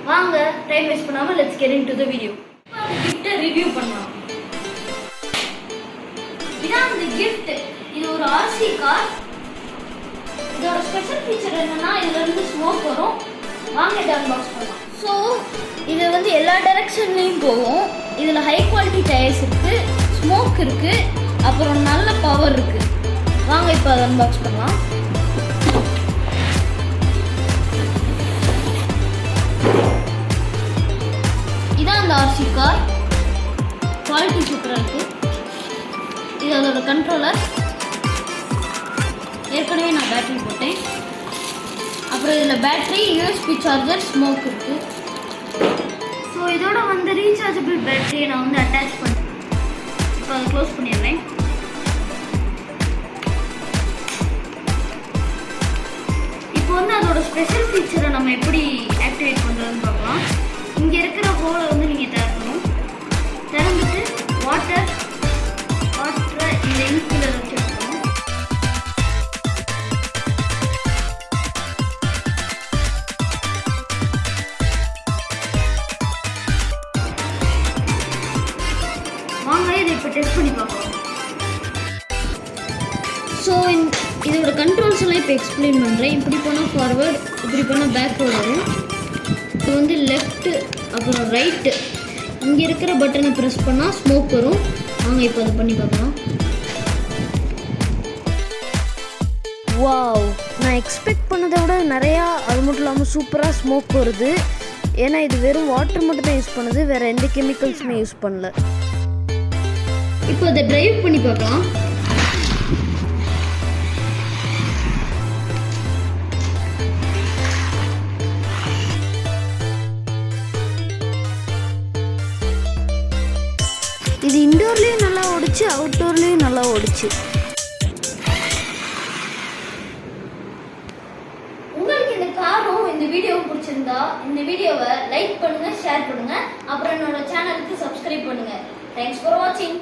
வாங்க time waste பண்ணாம let's get into the video. அந்த கிஃப்ட் ரிவ்யூ பண்ணலாம். இதான் அந்த கிஃப்ட். இது ஒரு RC கார். இதோட ஸ்பெஷல் ஃபீச்சர் என்னன்னா இதுல இருந்து ஸ்மோக் வரும். வாங்க இத அன்பாக்ஸ் பண்ணலாம். சோ இது வந்து எல்லா டைரக்ஷன்லயும் போகும். இதுல ஹை குவாலிட்டி டயர்ஸ் இருக்கு, ஸ்மோக் இருக்கு, அப்புறம் நல்ல பவர் இருக்கு. வாங்க இப்போ அதை அன்பாக்ஸ் பண்ணலாம். இதான் அந்த RC கார். குவாலிட்டி சூப்பராக இருக்கு. இது அதோட கண்ட்ரோலர். ஏற்கனவே நான் பேட்டரி போட்டேன். அப்புறம் இதில் பேட்டரி, USB சார்ஜர், ஸ்மோக் இருக்கு. ஸோ இதோட வந்து ரீசார்ஜபிள் பேட்டரியை நான் வந்து அட்டாச் பண்ணேன். இப்போ அதை க்ளோஸ் பண்ணிடுறேன். இப்போ வந்து அதோட ஸ்பெஷல் ஃபீச்சரை நம்ம எப்படி ஆக்டிவேட் பண்ணுறதுன்னு பார்க்கலாம். இங்கே இருக்கிற ஹோலை வந்து நீங்கள் திறக்கணும். திறந்துட்டு வாட்டரை இந்த இன்ஸ்பிலர் வச்சு எடுக்கணும். வாங்க இதை இப்போ டெஸ்ட் பண்ணி பார்க்கலாம். ஸோ இதோட கண்ட்ரோல்ஸ் எல்லாம் இப்போ எக்ஸ்பிளைன் பண்ணுறேன். இப்படி போனால் ஃபார்வர்ட், இப்படி போனால் பேக்வேர்டு வரும். இது வந்து லெஃப்ட்டு அப்புறம் ரைட்டு. இங்கே இருக்கிற பட்டனை ப்ரெஸ் பண்ணால் ஸ்மோக் வரும். வாங்க இப்போ அதை பண்ணி பார்க்கலாம். வாவ், நான் எக்ஸ்பெக்ட் பண்ணதை விட நிறையா, அது மட்டும் இல்லாமல் சூப்பராக ஸ்மோக் வருது. ஏன்னா இது வெறும் வாட்டர் மட்டும் தான் யூஸ் பண்ணுது, வேறு எந்த கெமிக்கல்ஸுமே யூஸ் பண்ணல. இப்போ அதை டிரைவ் பண்ணி பார்க்கலாம். இது இன்டோர்லேயும் நல்லா ஓடிச்சு, அவுட்டோர்லேயும் நல்லா ஓடிச்சு. உங்களுக்கு இந்த காரும் இந்த வீடியோவும் பிடிச்சிருந்தா இந்த வீடியோவை லைக் பண்ணுங்க, ஷேர் பண்ணுங்க, அப்புறம் என்னோட சேனலுக்கு சப்ஸ்கிரைப் பண்ணுங்க. தேங்க்ஸ் ஃபார் வாட்சிங்.